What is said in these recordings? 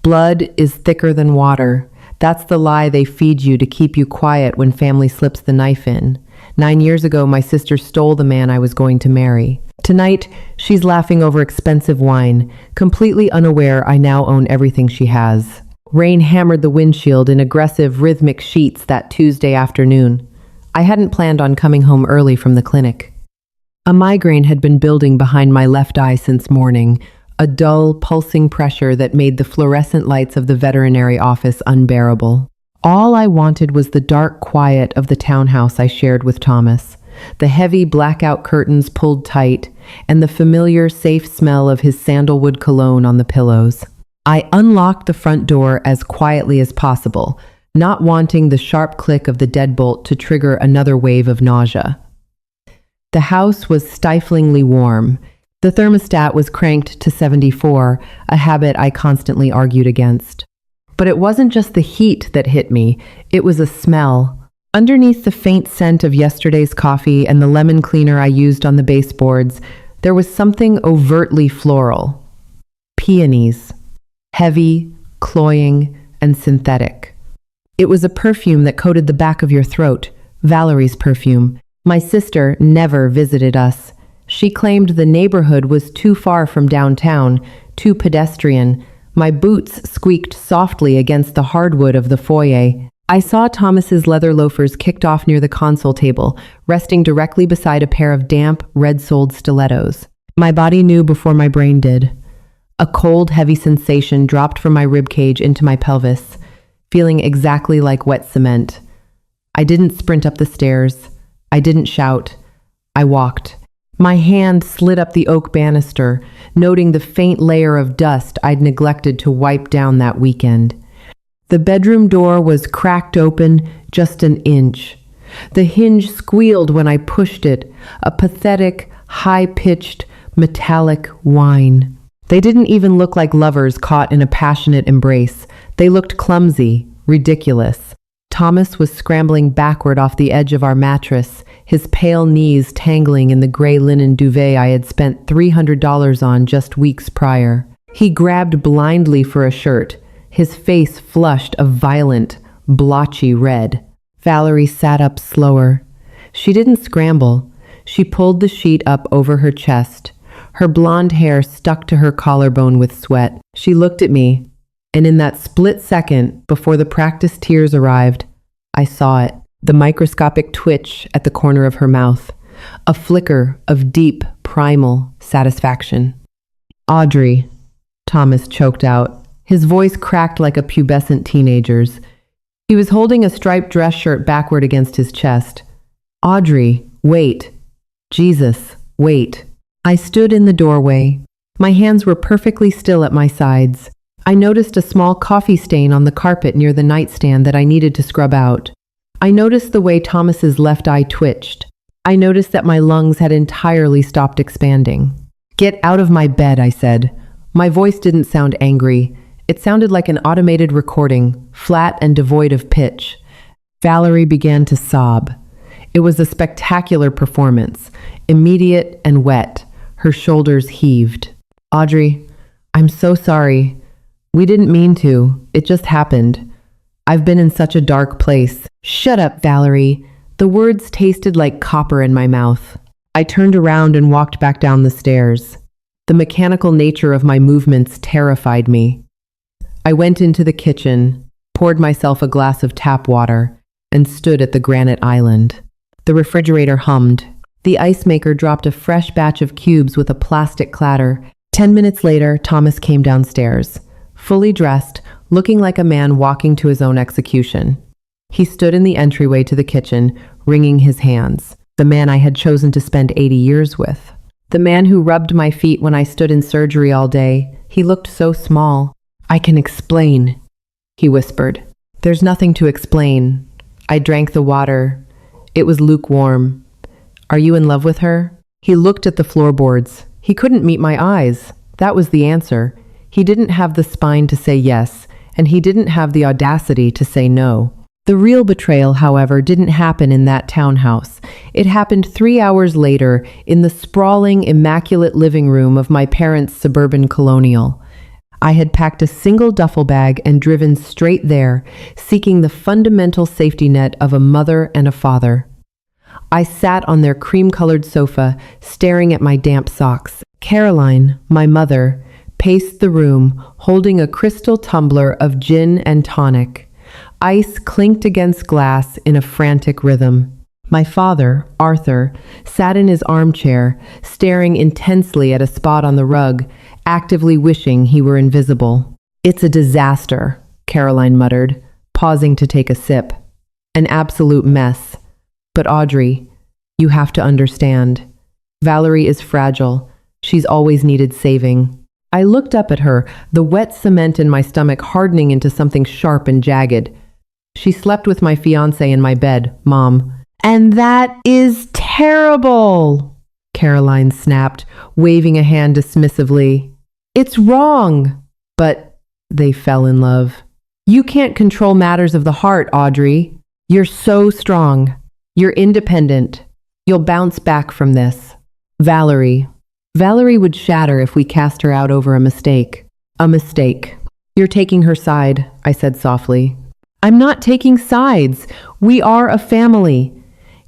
Blood is thicker than water. That's the lie they feed you to keep you quiet when family slips the knife in. 9 years ago, my sister stole the man I was going to marry. Tonight, she's laughing over expensive wine, completely unaware I now own everything she has. Rain hammered the windshield in aggressive, rhythmic sheets that Tuesday afternoon. I hadn't planned on coming home early from the clinic. A migraine had been building behind my left eye since morning, a dull, pulsing pressure that made the fluorescent lights of the veterinary office unbearable. All I wanted was the dark quiet of the townhouse I shared with Thomas, the heavy blackout curtains pulled tight, and the familiar, safe smell of his sandalwood cologne on the pillows. I unlocked the front door as quietly as possible, not wanting the sharp click of the deadbolt to trigger another wave of nausea. The house was stiflingly warm. The thermostat was cranked to 74, a habit I constantly argued against. But it wasn't just the heat that hit me, it was a smell. Underneath the faint scent of yesterday's coffee and the lemon cleaner I used on the baseboards, there was something overtly floral. Peonies. Heavy, cloying, and synthetic. It was a perfume that coated the back of your throat, Valerie's perfume. My sister never visited us. She claimed the neighborhood was too far from downtown, too pedestrian. My boots squeaked softly against the hardwood of the foyer. I saw Thomas's leather loafers kicked off near the console table, resting directly beside a pair of damp, red-soled stilettos. My body knew before my brain did. A cold, heavy sensation dropped from my ribcage into my pelvis, feeling exactly like wet cement. I didn't sprint up the stairs. I didn't shout. I walked. My hand slid up the oak banister, noting the faint layer of dust I'd neglected to wipe down that weekend. The bedroom door was cracked open just an inch. The hinge squealed when I pushed it, a pathetic, high-pitched, metallic whine. They didn't even look like lovers caught in a passionate embrace. They looked clumsy, ridiculous. Thomas was scrambling backward off the edge of our mattress, his pale knees tangling in the gray linen duvet I had spent $300 on just weeks prior. He grabbed blindly for a shirt, his face flushed a violent, blotchy red. Valerie sat up slower. She didn't scramble. She pulled the sheet up over her chest. Her blonde hair stuck to her collarbone with sweat. She looked at me, and in that split second, before the practiced tears arrived, I saw it. The microscopic twitch at the corner of her mouth. A flicker of deep, primal satisfaction. "Audrey," Thomas choked out. His voice cracked like a pubescent teenager's. He was holding a striped dress shirt backward against his chest. "Audrey, wait. Jesus, wait." I stood in the doorway. My hands were perfectly still at my sides. I noticed a small coffee stain on the carpet near the nightstand that I needed to scrub out. I noticed the way Thomas's left eye twitched. I noticed that my lungs had entirely stopped expanding. "Get out of my bed," I said. My voice didn't sound angry. It sounded like an automated recording, flat and devoid of pitch. Valerie began to sob. It was a spectacular performance, immediate and wet. Her shoulders heaved. "Audrey, I'm so sorry. We didn't mean to. It just happened. I've been in such a dark place." "Shut up, Valerie." The words tasted like copper in my mouth. I turned around and walked back down the stairs. The mechanical nature of my movements terrified me. I went into the kitchen, poured myself a glass of tap water, and stood at the granite island. The refrigerator hummed. The ice maker dropped a fresh batch of cubes with a plastic clatter. 10 minutes later, Thomas came downstairs, fully dressed, looking like a man walking to his own execution. He stood in the entryway to the kitchen, wringing his hands. The man I had chosen to spend 80 years with. The man who rubbed my feet when I stood in surgery all day. He looked so small. "I can explain," he whispered. "There's nothing to explain." I drank the water. It was lukewarm. "Are you in love with her?" He looked at the floorboards. He couldn't meet my eyes. That was the answer. He didn't have the spine to say yes, and he didn't have the audacity to say no. The real betrayal, however, didn't happen in that townhouse. It happened 3 hours later in the sprawling, immaculate living room of my parents' suburban colonial. I had packed a single duffel bag and driven straight there, seeking the fundamental safety net of a mother and a father. I sat on their cream-colored sofa, staring at my damp socks. Caroline, my mother, paced the room, holding a crystal tumbler of gin and tonic. Ice clinked against glass in a frantic rhythm. My father, Arthur, sat in his armchair, staring intensely at a spot on the rug, actively wishing he were invisible. "It's a disaster," Caroline muttered, pausing to take a sip. "An absolute mess. But Audrey, you have to understand. Valerie is fragile. She's always needed saving." I looked up at her, the wet cement in my stomach hardening into something sharp and jagged. "She slept with my fiancé in my bed, Mom." "And that is terrible," Caroline snapped, waving a hand dismissively. "It's wrong." "But they fell in love." "You can't control matters of the heart, Audrey. You're so strong. You're independent. You'll bounce back from this." Valerie would shatter if we cast her out over a mistake. "A mistake." "You're taking her side," I said softly. "I'm not taking sides. We are a family."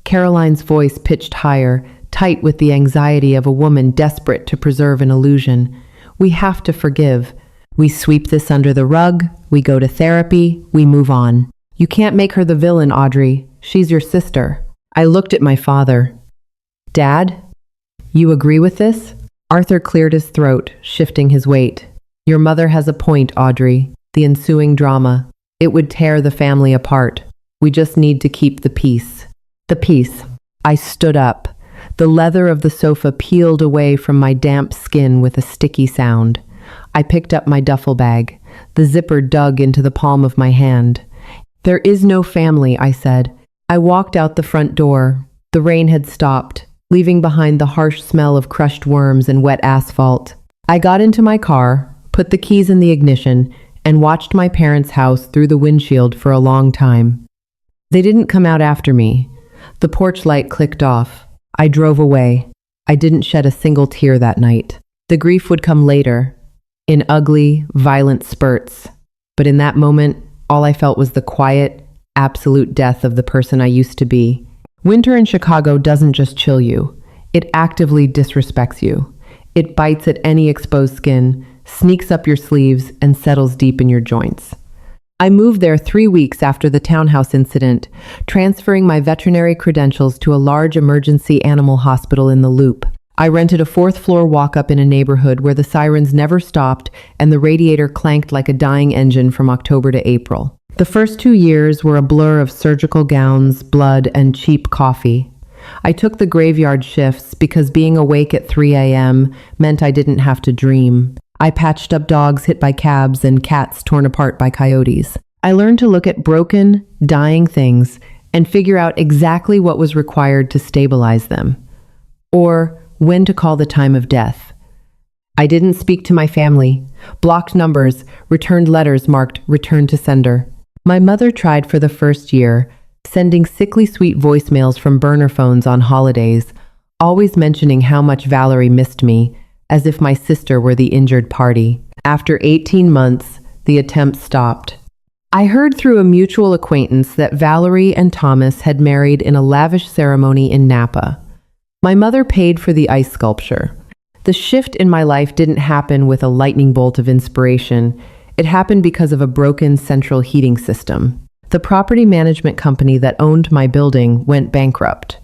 Caroline's voice pitched higher, tight with the anxiety of a woman desperate to preserve an illusion. "We have to forgive. We sweep this under the rug, we go to therapy, we move on. You can't make her the villain, Audrey. She's your sister." I looked at my father. "Dad, you agree with this?" Arthur cleared his throat, shifting his weight. "Your mother has a point, Audrey. The ensuing drama. It would tear the family apart. We just need to keep the peace." The peace. I stood up. The leather of the sofa peeled away from my damp skin with a sticky sound. I picked up my duffel bag. The zipper dug into the palm of my hand. "There is no family," I said. I walked out the front door. The rain had stopped, leaving behind the harsh smell of crushed worms and wet asphalt. I got into my car, put the keys in the ignition, and watched my parents' house through the windshield for a long time. They didn't come out after me. The porch light clicked off. I drove away. I didn't shed a single tear that night. The grief would come later, in ugly, violent spurts. But in that moment, all I felt was the quiet, absolute death of the person I used to be. Winter in Chicago doesn't just chill you. It actively disrespects you. It bites at any exposed skin, sneaks up your sleeves, and settles deep in your joints. I moved there 3 weeks after the townhouse incident, transferring my veterinary credentials to a large emergency animal hospital in the Loop. I rented a 4th-floor walk-up in a neighborhood where the sirens never stopped and the radiator clanked like a dying engine from October to April. The first 2 years were a blur of surgical gowns, blood, and cheap coffee. I took the graveyard shifts because being awake at 3 a.m. meant I didn't have to dream. I patched up dogs hit by cabs and cats torn apart by coyotes. I learned to look at broken, dying things and figure out exactly what was required to stabilize them, or when to call the time of death. I didn't speak to my family, blocked numbers, returned letters marked "Return to Sender." My mother tried for the first year, sending sickly sweet voicemails from burner phones on holidays, always mentioning how much Valerie missed me, as if my sister were the injured party. After 18 months, the attempt stopped. I heard through a mutual acquaintance that Valerie and Thomas had married in a lavish ceremony in Napa. My mother paid for the ice sculpture. The shift in my life didn't happen with a lightning bolt of inspiration. It happened because of a broken central heating system. The property management company that owned my building went bankrupt.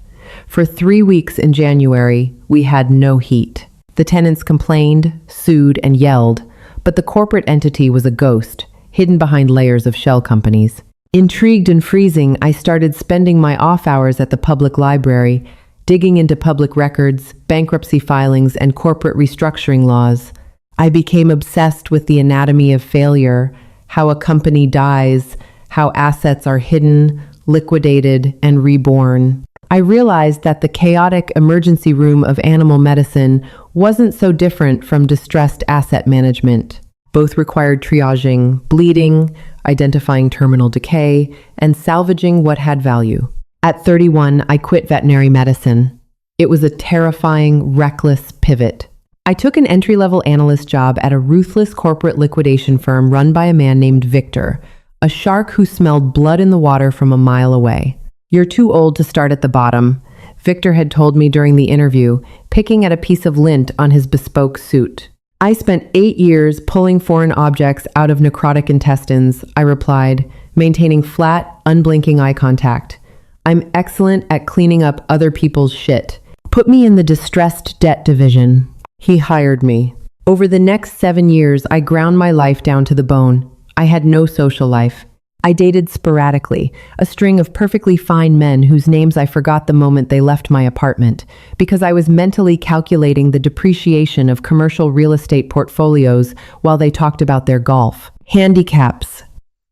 For 3 weeks in January, we had no heat. The tenants complained, sued, and yelled, but the corporate entity was a ghost, hidden behind layers of shell companies. Intrigued and freezing, I started spending my off hours at the public library, digging into public records, bankruptcy filings, and corporate restructuring laws. I became obsessed with the anatomy of failure, how a company dies, how assets are hidden, liquidated, and reborn. I realized that the chaotic emergency room of animal medicine wasn't so different from distressed asset management. Both required triaging, bleeding, identifying terminal decay, and salvaging what had value. At 31, I quit veterinary medicine. It was a terrifying, reckless pivot. I took an entry-level analyst job at a ruthless corporate liquidation firm run by a man named Victor, a shark who smelled blood in the water from a mile away. "You're too old to start at the bottom," Victor had told me during the interview, picking at a piece of lint on his bespoke suit. "I spent 8 years pulling foreign objects out of necrotic intestines," I replied, maintaining flat, unblinking eye contact. "I'm excellent at cleaning up other people's shit. Put me in the distressed debt division." He hired me. Over the next 7 years, I ground my life down to the bone. I had no social life. I dated sporadically, a string of perfectly fine men whose names I forgot the moment they left my apartment, because I was mentally calculating the depreciation of commercial real estate portfolios while they talked about their golf. Handicaps.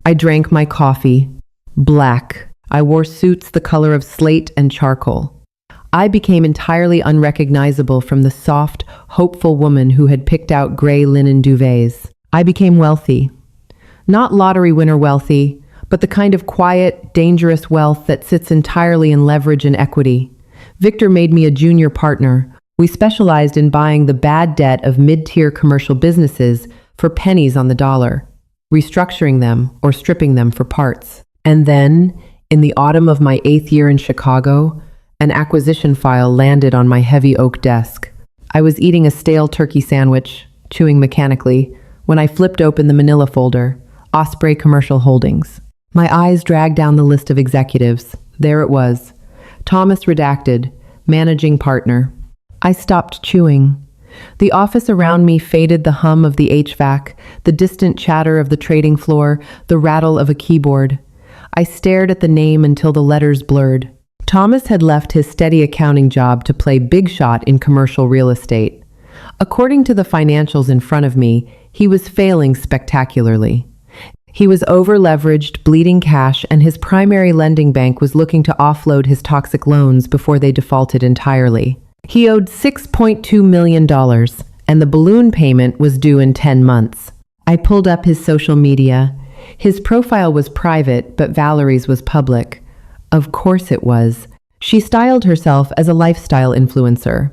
I drank my coffee. Black. I wore suits the color of slate and charcoal. I became entirely unrecognizable from the soft, hopeful woman who had picked out gray linen duvets. I became wealthy. Not lottery winner wealthy, but the kind of quiet, dangerous wealth that sits entirely in leverage and equity. Victor made me a junior partner. We specialized in buying the bad debt of mid-tier commercial businesses for pennies on the dollar, restructuring them or stripping them for parts. And then, in the autumn of my 8th year in Chicago, an acquisition file landed on my heavy oak desk. I was eating a stale turkey sandwich, chewing mechanically, when I flipped open the manila folder. Osprey Commercial Holdings. My eyes dragged down the list of executives. There it was. Thomas Redacted, Managing Partner. I stopped chewing. The office around me faded the hum of the HVAC, the distant chatter of the trading floor, the rattle of a keyboard. I stared at the name until the letters blurred. Thomas had left his steady accounting job to play big shot in commercial real estate. According to the financials in front of me, he was failing spectacularly. He was over-leveraged, bleeding cash, and his primary lending bank was looking to offload his toxic loans before they defaulted entirely. He owed $6.2 million, and the balloon payment was due in 10 months. I pulled up his social media. His profile was private, but Valerie's was public. Of course it was. She styled herself as a lifestyle influencer.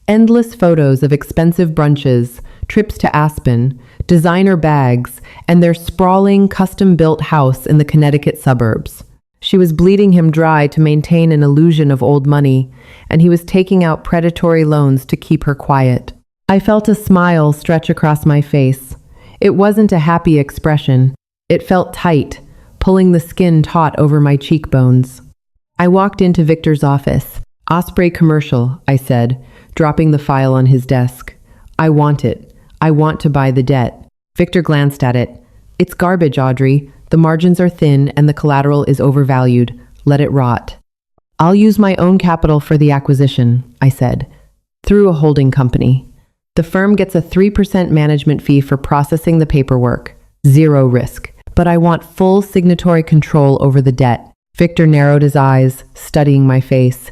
Endless photos of expensive brunches, trips to Aspen, designer bags, and their sprawling, custom-built house in the Connecticut suburbs. She was bleeding him dry to maintain an illusion of old money, and he was taking out predatory loans to keep her quiet. I felt a smile stretch across my face. It wasn't a happy expression. It felt tight, pulling the skin taut over my cheekbones. I walked into Victor's office. "Osprey Commercial," I said, dropping the file on his desk. "I want it. I want to buy the debt." Victor glanced at it. "It's garbage, Audrey. The margins are thin and the collateral is overvalued. Let it rot." "I'll use my own capital for the acquisition," I said, "through a holding company. The firm gets a 3% management fee for processing the paperwork. 0 risk. But I want full signatory control over the debt." Victor narrowed his eyes, studying my face.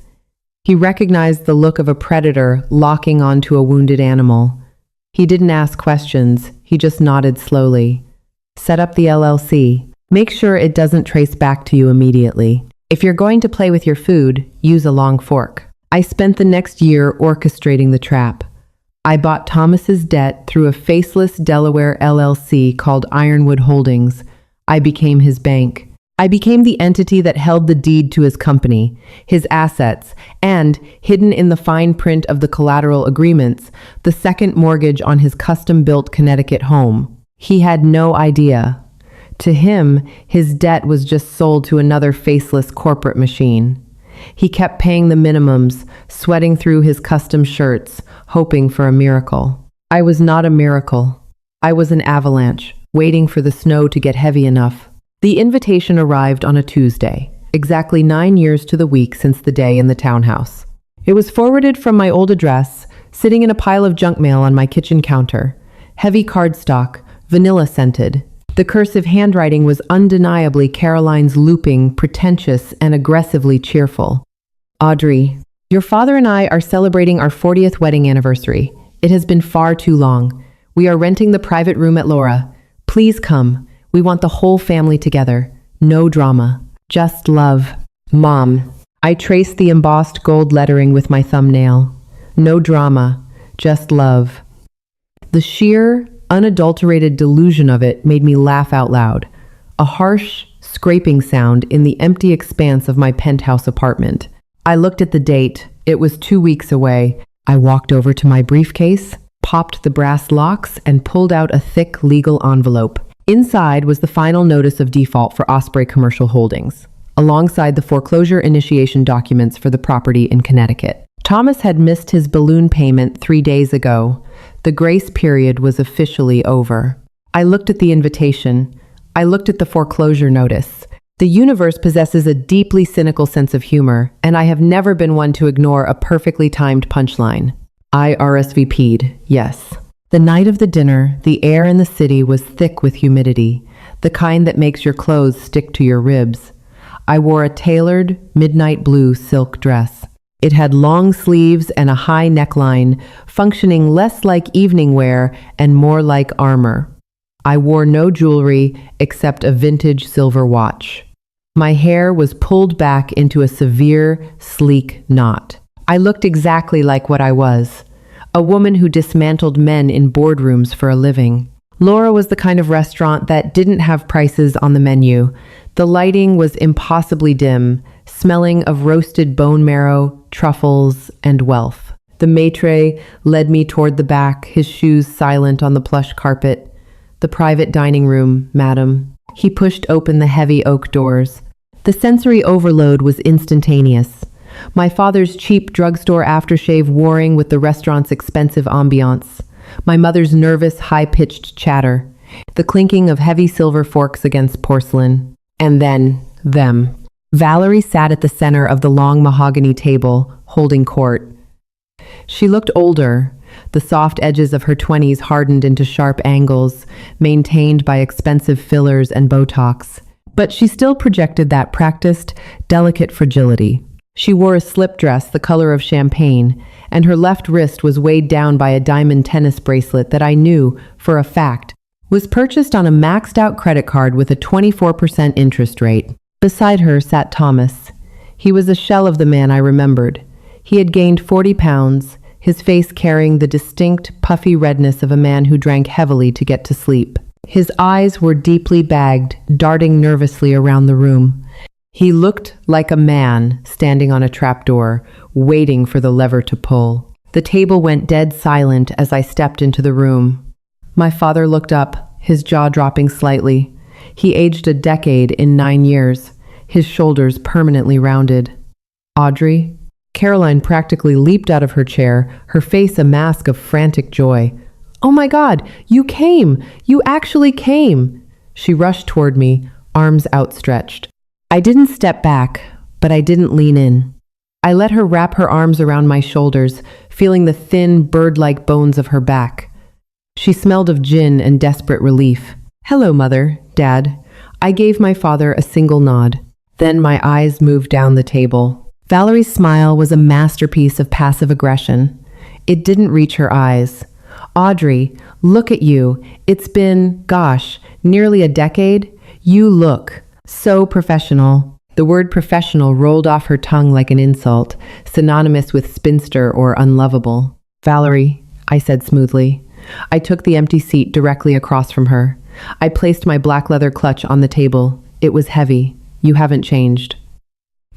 He recognized the look of a predator locking onto a wounded animal. He didn't ask questions, he just nodded slowly. "Set up the LLC. Make sure it doesn't trace back to you immediately. If you're going to play with your food, use a long fork." I spent the next year orchestrating the trap. I bought Thomas's debt through a faceless Delaware LLC called Ironwood Holdings. I became his bank. I became the entity that held the deed to his company, his assets, and, hidden in the fine print of the collateral agreements, the second mortgage on his custom-built Connecticut home. He had no idea. To him, his debt was just sold to another faceless corporate machine. He kept paying the minimums, sweating through his custom shirts, hoping for a miracle. I was not a miracle. I was an avalanche, waiting for the snow to get heavy enough. The invitation arrived on a Tuesday, exactly 9 years to the week since the day in the townhouse. It was forwarded from my old address, sitting in a pile of junk mail on my kitchen counter. Heavy cardstock, vanilla-scented. The cursive handwriting was undeniably Caroline's looping, pretentious, and aggressively cheerful. "Audrey, your father and I are celebrating our 40th wedding anniversary. It has been far too long. We are renting the private room at Laura. Please come. We want the whole family together. No drama. Just love. Mom." I traced the embossed gold lettering with my thumbnail. No drama. just love. The sheer, unadulterated delusion of it made me laugh out loud. A harsh, scraping sound in the empty expanse of my penthouse apartment. I looked at the date. It was 2 weeks away. I walked over to my briefcase, popped the brass locks, and pulled out a thick legal envelope. Inside was the final notice of default for Osprey Commercial Holdings, alongside the foreclosure initiation documents for the property in Connecticut. Thomas had missed his balloon payment 3 days ago. The grace period was officially over. I looked at the invitation. I looked at the foreclosure notice. The universe possesses a deeply cynical sense of humor, and I have never been one to ignore a perfectly timed punchline. I RSVP'd, yes. The night of the dinner, the air in the city was thick with humidity, the kind that makes your clothes stick to your ribs. I wore a tailored, midnight blue silk dress. It had long sleeves and a high neckline, functioning less like evening wear and more like armor. I wore no jewelry except a vintage silver watch. My hair was pulled back into a severe, sleek knot. I looked exactly like what I was, a woman who dismantled men in boardrooms for a living. Laura was the kind of restaurant that didn't have prices on the menu. The lighting was impossibly dim, smelling of roasted bone marrow, truffles, and wealth. The maitre led me toward the back, his shoes silent on the plush carpet. The private dining room, madam. He pushed open the heavy oak doors. The sensory overload was instantaneous. My father's cheap drugstore aftershave warring with the restaurant's expensive ambiance. My mother's nervous, high-pitched chatter. The clinking of heavy silver forks against porcelain. And then, them. Valerie sat at the center of the long mahogany table, holding court. She looked older. The soft edges of her 20s hardened into sharp angles, maintained by expensive fillers and Botox. But she still projected that practiced, delicate fragility. She wore a slip dress the color of champagne, and her left wrist was weighed down by a diamond tennis bracelet that I knew, for a fact, was purchased on a maxed-out credit card with a 24% interest rate. Beside her sat Thomas. He was a shell of the man I remembered. He had gained 40 pounds, his face carrying the distinct, puffy redness of a man who drank heavily to get to sleep. His eyes were deeply bagged, darting nervously around the room. He looked like a man standing on a trapdoor, waiting for the lever to pull. The table went dead silent as I stepped into the room. My father looked up, his jaw dropping slightly. He aged a decade in 9 years, his shoulders permanently rounded. Audrey? Caroline practically leaped out of her chair, her face a mask of frantic joy. "Oh my God, you came! You actually came!" She rushed toward me, arms outstretched. I didn't step back, but I didn't lean in. I let her wrap her arms around my shoulders, feeling the thin, bird-like bones of her back. She smelled of gin and desperate relief. "Hello, Mother, Dad." I gave my father a single nod. Then my eyes moved down the table. Valerie's smile was a masterpiece of passive aggression. It didn't reach her eyes. "Audrey, look at you. It's been, gosh, nearly a decade. You look so professional." The word professional rolled off her tongue like an insult, synonymous with spinster or unlovable. "Valerie," I said smoothly. I took the empty seat directly across from her. I placed my black leather clutch on the table. It was heavy. "You haven't changed."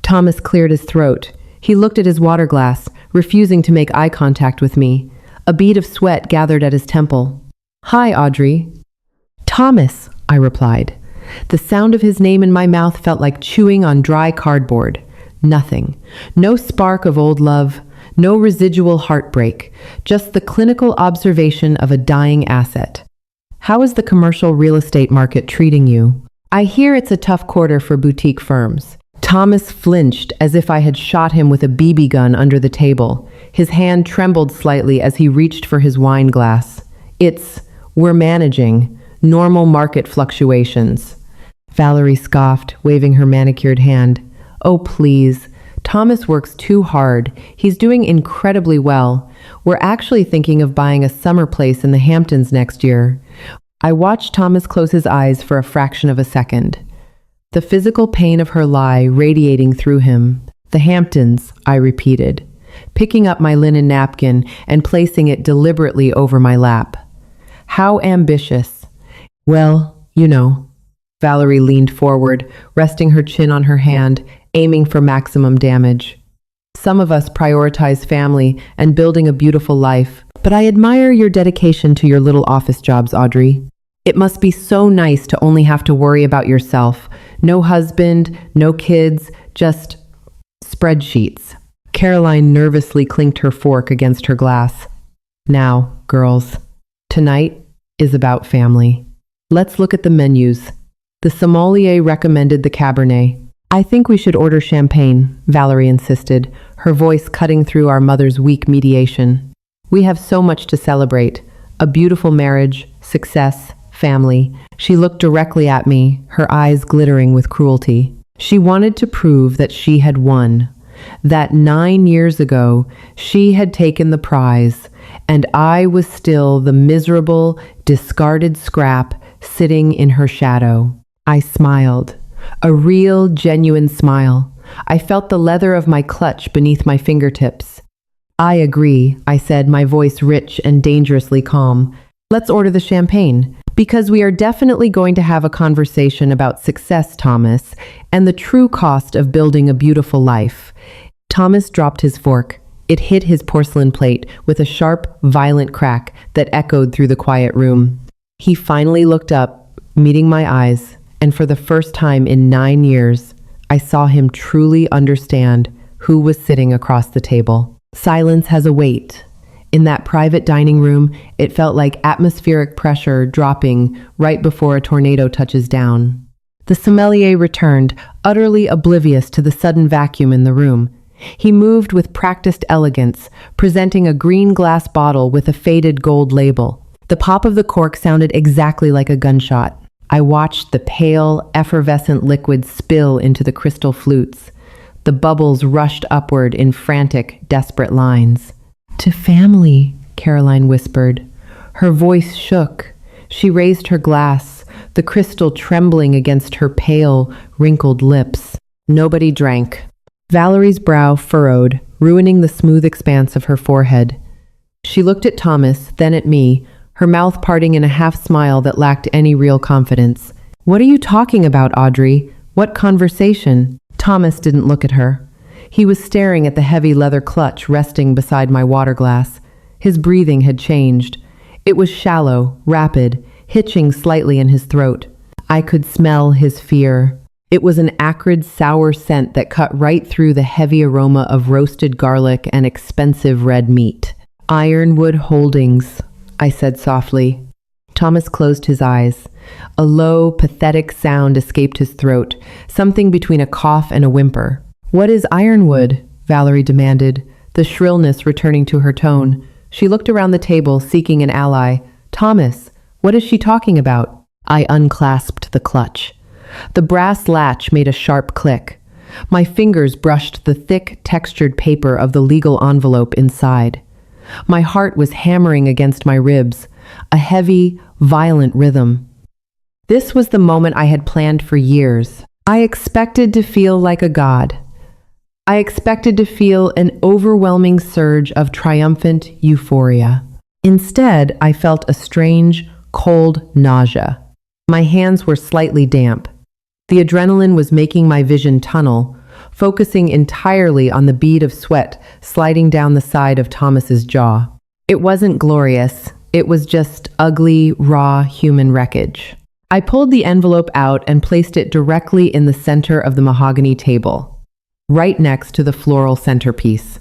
Thomas cleared his throat. He looked at his water glass, refusing to make eye contact with me. A bead of sweat gathered at his temple. "Hi, Audrey." "Thomas," I replied. The sound of his name in my mouth felt like chewing on dry cardboard. Nothing. No spark of old love. No residual heartbreak. Just the clinical observation of a dying asset. "How is the commercial real estate market treating you?" "I hear it's a tough quarter for boutique firms." Thomas flinched as if I had shot him with a BB gun under the table. His hand trembled slightly as he reached for his wine glass. We're managing. Normal market fluctuations." Valerie scoffed, waving her manicured hand. "Oh, please. Thomas works too hard. He's doing incredibly well. We're actually thinking of buying a summer place in the Hamptons next year." I watched Thomas close his eyes for a fraction of a second. The physical pain of her lie radiating through him. "The Hamptons," I repeated. picking up my linen napkin and placing it deliberately over my lap. How ambitious. Well, you know. Valerie leaned forward, resting her chin on her hand, aiming for maximum damage. Some of us prioritize family and building a beautiful life, but I admire your dedication to your little office jobs, Audrey. It must be so nice to only have to worry about yourself. No husband, no kids, just spreadsheets. Caroline nervously clinked her fork against her glass. Now, girls, tonight is about family. Let's look at the menus. The sommelier recommended the Cabernet. I think we should order champagne, Valerie insisted, her voice cutting through our mother's weak mediation. We have so much to celebrate. A beautiful marriage, success, family. She looked directly at me, her eyes glittering with cruelty. She wanted to prove that she had won, that 9 years ago she had taken the prize, and I was still the miserable, discarded scrap sitting in her shadow. I smiled. A real, genuine smile. I felt the leather of my clutch beneath my fingertips. I agree, I said, my voice rich and dangerously calm. Let's order the champagne, because we are definitely going to have a conversation about success, Thomas, and the true cost of building a beautiful life. Thomas dropped his fork. It hit his porcelain plate with a sharp, violent crack that echoed through the quiet room. He finally looked up, meeting my eyes, and for the first time in 9 years, I saw him truly understand who was sitting across the table. Silence has a weight. In that private dining room, it felt like atmospheric pressure dropping right before a tornado touches down. The sommelier returned, utterly oblivious to the sudden vacuum in the room. He moved with practiced elegance, presenting a green glass bottle with a faded gold label. The pop of the cork sounded exactly like a gunshot. I watched the pale, effervescent liquid spill into the crystal flutes. The bubbles rushed upward in frantic, desperate lines. "To family," Caroline whispered. Her voice shook. She raised her glass, the crystal trembling against her pale, wrinkled lips. Nobody drank. Valerie's brow furrowed, ruining the smooth expanse of her forehead. She looked at Thomas, then at me, her mouth parting in a half-smile that lacked any real confidence. "What are you talking about, Audrey? What conversation?" Thomas didn't look at her. He was staring at the heavy leather clutch resting beside my water glass. His breathing had changed. It was shallow, rapid, hitching slightly in his throat. I could smell his fear. It was an acrid, sour scent that cut right through the heavy aroma of roasted garlic and expensive red meat. "Ironwood Holdings," I said softly. Thomas closed his eyes. A low, pathetic sound escaped his throat, something between a cough and a whimper. "What is Ironwood?" Valerie demanded, the shrillness returning to her tone. She looked around the table, seeking an ally. "Thomas, what is she talking about?" I unclasped the clutch. The brass latch made a sharp click. My fingers brushed the thick, textured paper of the legal envelope inside. My heart was hammering against my ribs, a heavy, violent rhythm. This was the moment I had planned for years. I expected to feel like a god. I expected to feel an overwhelming surge of triumphant euphoria. Instead, I felt a strange, cold nausea. My hands were slightly damp. The adrenaline was making my vision tunnel, focusing entirely on the bead of sweat sliding down the side of Thomas's jaw. It wasn't glorious. It was just ugly, raw human wreckage. I pulled the envelope out and placed it directly in the center of the mahogany table, right next to the floral centerpiece.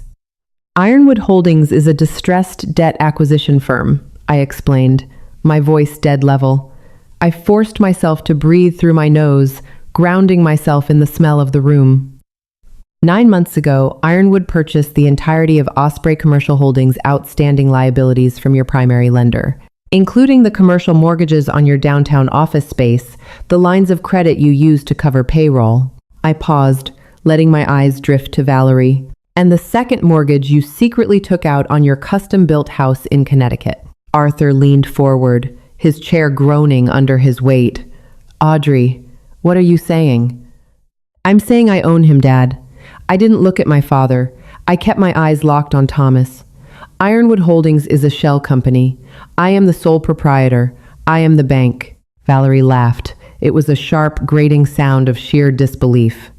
"Ironwood Holdings is a distressed debt acquisition firm," I explained, my voice dead level. I forced myself to breathe through my nose, grounding myself in the smell of the room. 9 months ago, Ironwood purchased the entirety of Osprey Commercial Holdings' outstanding liabilities from your primary lender, including the commercial mortgages on your downtown office space, the lines of credit you used to cover payroll. I paused, letting my eyes drift to Valerie, and the second mortgage you secretly took out on your custom-built house in Connecticut. Arthur leaned forward, his chair groaning under his weight. "Audrey, what are you saying?" "I'm saying I own him, Dad. I didn't look at my father. I kept my eyes locked on Thomas. Ironwood Holdings is a shell company. I am the sole proprietor. I am the bank. Valerie laughed. It was a sharp, grating sound of sheer disbelief.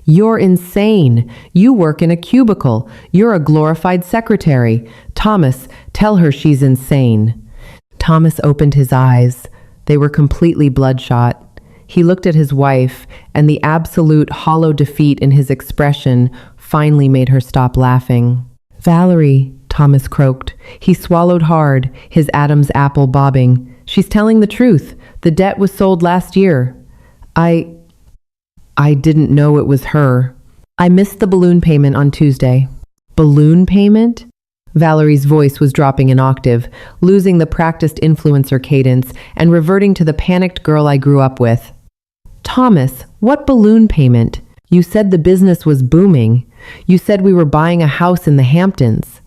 You're insane. You work in a cubicle. You're a glorified secretary. Thomas, tell her she's insane. Thomas opened his eyes. They were completely bloodshot. He looked at his wife, and the absolute hollow defeat in his expression finally made her stop laughing. Valerie, Thomas croaked. He swallowed hard, his Adam's apple bobbing. She's telling the truth. The debt was sold last year. I didn't know it was her. I missed the balloon payment on Tuesday. Balloon payment? Valerie's voice was dropping an octave, losing the practiced influencer cadence and reverting to the panicked girl I grew up with. Thomas, what balloon payment? You said the business was booming. You said we were buying a house in the Hamptons.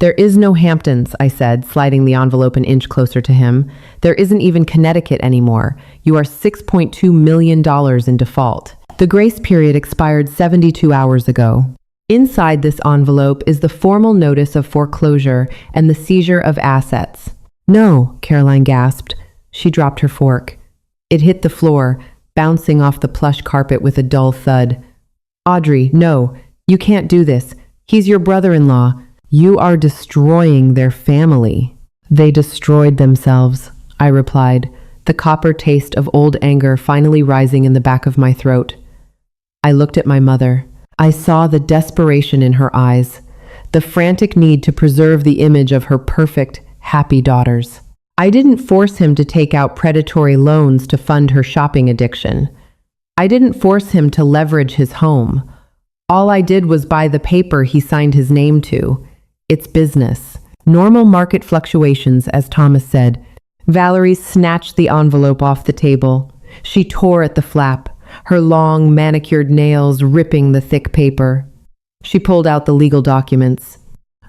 There is no Hamptons, I said, sliding the envelope an inch closer to him. There isn't even Connecticut anymore. You are $6.2 million in default. The grace period expired 72 hours ago. Inside this envelope is the formal notice of foreclosure and the seizure of assets. No, Caroline gasped. She dropped her fork. It hit the floor, bouncing off the plush carpet with a dull thud. Audrey, no, you can't do this. He's your brother-in-law. You are destroying their family. They destroyed themselves, I replied, the copper taste of old anger finally rising in the back of my throat. I looked at my mother. I saw the desperation in her eyes, the frantic need to preserve the image of her perfect, happy daughters. I didn't force him to take out predatory loans to fund her shopping addiction. I didn't force him to leverage his home. All I did was buy the paper he signed his name to. It's business. Normal market fluctuations, as Thomas said. Valerie snatched the envelope off the table. She tore at the flap, her long, manicured nails ripping the thick paper. She pulled out the legal documents.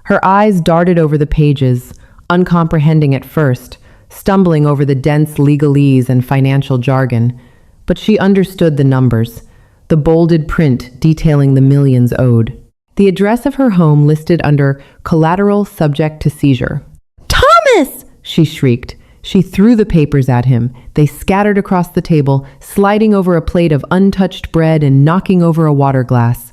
Her eyes darted over the pages, uncomprehending at first, stumbling over the dense legalese and financial jargon. But she understood the numbers, the bolded print detailing the millions owed. The address of her home listed under collateral subject to seizure. Thomas! She shrieked. She threw the papers at him. They scattered across the table, sliding over a plate of untouched bread and knocking over a water glass.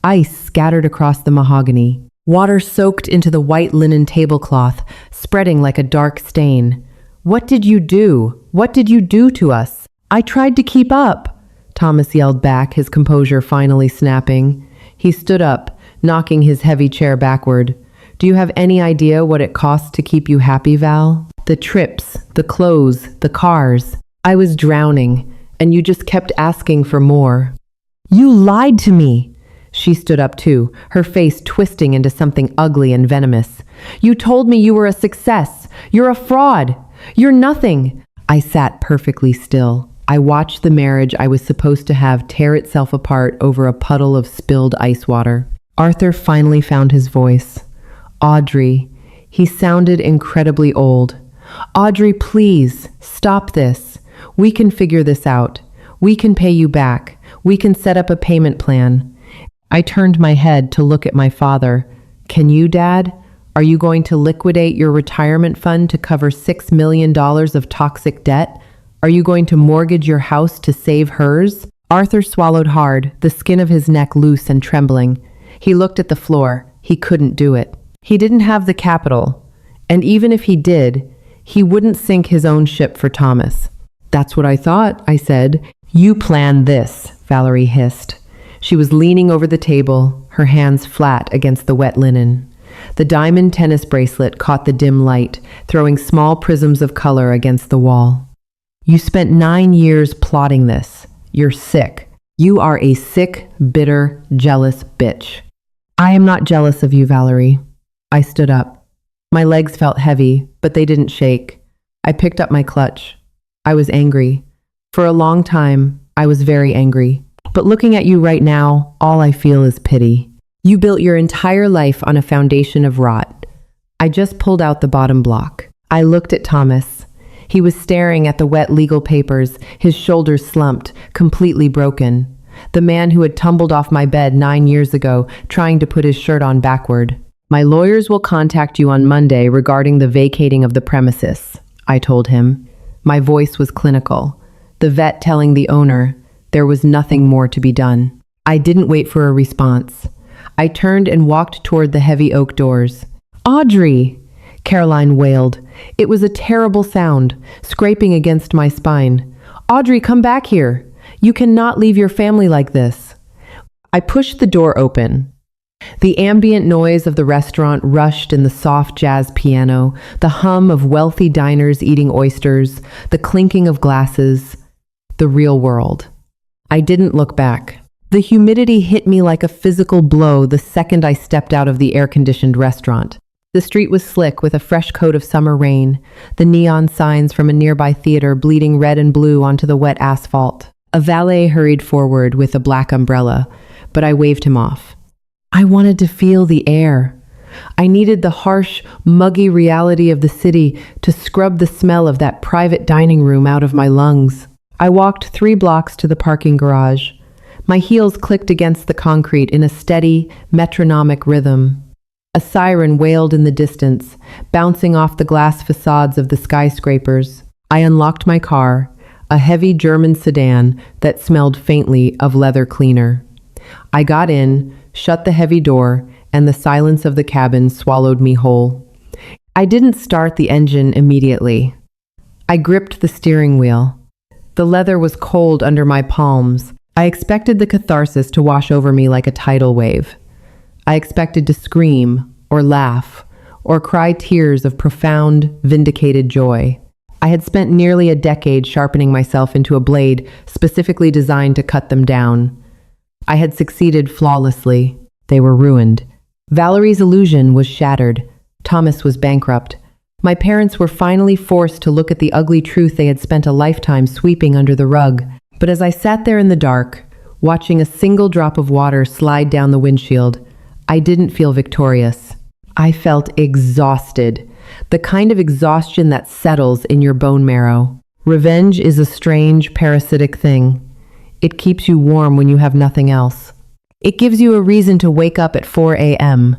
Ice scattered across the mahogany. Water soaked into the white linen tablecloth, spreading like a dark stain. What did you do? What did you do to us? I tried to keep up, Thomas yelled back, his composure finally snapping. He stood up, knocking his heavy chair backward. Do you have any idea what it costs to keep you happy, Val? The trips, the clothes, the cars. I was drowning, and you just kept asking for more. You lied to me. She stood up too, her face twisting into something ugly and venomous. You told me you were a success. You're a fraud. You're nothing. I sat perfectly still. I watched the marriage I was supposed to have tear itself apart over a puddle of spilled ice water. Arthur finally found his voice. Audrey. He sounded incredibly old. Audrey, please, stop this. We can figure this out. We can pay you back. We can set up a payment plan. I turned my head to look at my father. Can you, Dad? Are you going to liquidate your retirement fund to cover $6 million of toxic debt? Are you going to mortgage your house to save hers? Arthur swallowed hard, the skin of his neck loose and trembling. He looked at the floor. He couldn't do it. He didn't have the capital. And even if he did, he wouldn't sink his own ship for Thomas. That's what I thought, I said. You planned this, Valerie hissed. She was leaning over the table, her hands flat against the wet linen. The diamond tennis bracelet caught the dim light, throwing small prisms of color against the wall. You spent 9 years plotting this. You're sick. You are a sick, bitter, jealous bitch. I am not jealous of you, Valerie. I stood up. My legs felt heavy, but they didn't shake. I picked up my clutch. I was angry. For a long time, I was very angry. But looking at you right now, all I feel is pity. You built your entire life on a foundation of rot. I just pulled out the bottom block. I looked at Thomas. He was staring at the wet legal papers, his shoulders slumped, completely broken. the man who had tumbled off my bed 9 years ago, trying to put his shirt on backward. My lawyers will contact you on Monday regarding the vacating of the premises, I told him. My voice was clinical, the vet telling the owner there was nothing more to be done. I didn't wait for a response. I turned and walked toward the heavy oak doors. "Audrey!" Caroline wailed. It was a terrible sound, scraping against my spine. "Audrey, come back here. You cannot leave your family like this." I pushed the door open. The ambient noise of the restaurant rushed in the soft jazz piano, the hum of wealthy diners eating oysters, the clinking of glasses, the real world. I didn't look back. The humidity hit me like a physical blow the second I stepped out of the air-conditioned restaurant. The street was slick with a fresh coat of summer rain, the neon signs from a nearby theater bleeding red and blue onto the wet asphalt. A valet hurried forward with a black umbrella, but I waved him off. I wanted to feel the air. I needed the harsh, muggy reality of the city to scrub the smell of that private dining room out of my lungs. I walked 3 blocks to the parking garage. My heels clicked against the concrete in a steady, metronomic rhythm. A siren wailed in the distance, bouncing off the glass facades of the skyscrapers. I unlocked my car, a heavy German sedan that smelled faintly of leather cleaner. I got in, shut the heavy door, and the silence of the cabin swallowed me whole. I didn't start the engine immediately. I gripped the steering wheel. The leather was cold under my palms. I expected the catharsis to wash over me like a tidal wave. I expected to scream, or laugh, or cry tears of profound, vindicated joy. I had spent nearly a decade sharpening myself into a blade specifically designed to cut them down. I had succeeded flawlessly. They were ruined. Valerie's illusion was shattered. Thomas was bankrupt. My parents were finally forced to look at the ugly truth they had spent a lifetime sweeping under the rug. But as I sat there in the dark, watching a single drop of water slide down the windshield, I didn't feel victorious. I felt exhausted, the kind of exhaustion that settles in your bone marrow. Revenge is a strange, parasitic thing. It keeps you warm when you have nothing else. It gives you a reason to wake up at 4 a.m.,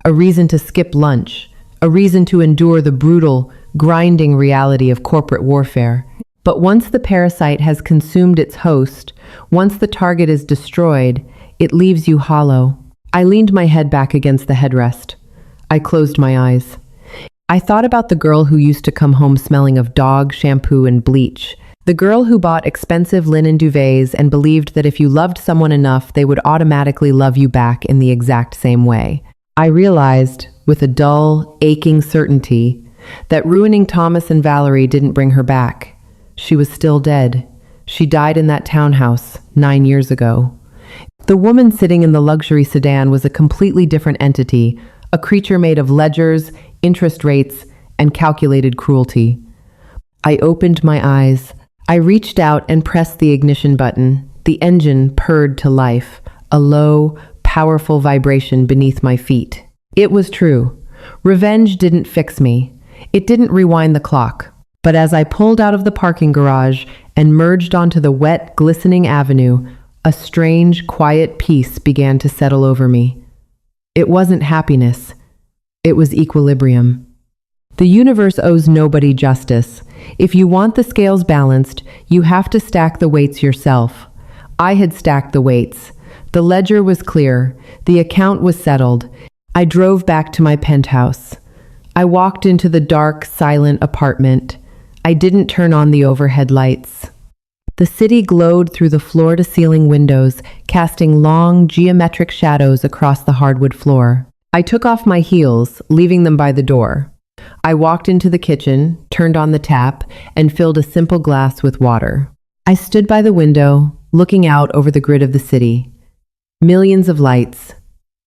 a reason to skip lunch, a reason to endure the brutal, grinding reality of corporate warfare. But once the parasite has consumed its host, once the target is destroyed, it leaves you hollow. I leaned my head back against the headrest. I closed my eyes. I thought about the girl who used to come home smelling of dog, shampoo, and bleach. The girl who bought expensive linen duvets and believed that if you loved someone enough, they would automatically love you back in the exact same way. I realized, with a dull, aching certainty, that ruining Thomas and Valerie didn't bring her back. She was still dead. She died in that townhouse 9 years ago. The woman sitting in the luxury sedan was a completely different entity, a creature made of ledgers, interest rates, and calculated cruelty. I opened my eyes. I reached out and pressed the ignition button. The engine purred to life, a low, powerful vibration beneath my feet. It was true. Revenge didn't fix me. It didn't rewind the clock. But as I pulled out of the parking garage and merged onto the wet, glistening avenue, a strange, quiet peace began to settle over me. It wasn't happiness. It was equilibrium. The universe owes nobody justice. If you want the scales balanced, you have to stack the weights yourself. I had stacked the weights. The ledger was clear. The account was settled. I drove back to my penthouse. I walked into the dark, silent apartment. I didn't turn on the overhead lights. The city glowed through the floor-to-ceiling windows, casting long, geometric shadows across the hardwood floor. I took off my heels, leaving them by the door. I walked into the kitchen, turned on the tap, and filled a simple glass with water. I stood by the window, looking out over the grid of the city. Millions of lights,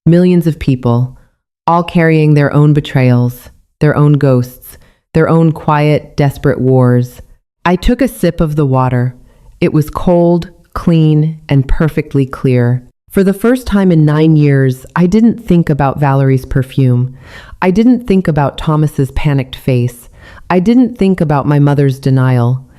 millions of people, all carrying their own betrayals, their own ghosts, their own quiet, desperate wars. I took a sip of the water. It was cold, clean, and perfectly clear. For the first time in 9 years, I didn't think about Valerie's perfume. I didn't think about Thomas's panicked face. I didn't think about my mother's denial.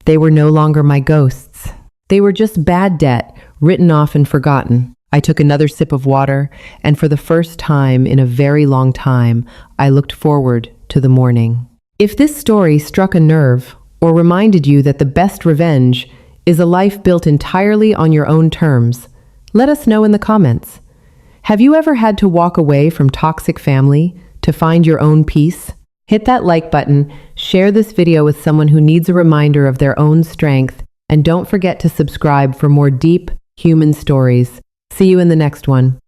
They were no longer my ghosts. They were just bad debt, written off and forgotten. I took another sip of water, and for the first time in a very long time, I looked forward to the morning. If this story struck a nerve or reminded you that the best revenge is a life built entirely on your own terms, let us know in the comments. Have you ever had to walk away from toxic family to find your own peace? Hit that like button, share this video with someone who needs a reminder of their own strength, and don't forget to subscribe for more deep, human stories. See you in the next one.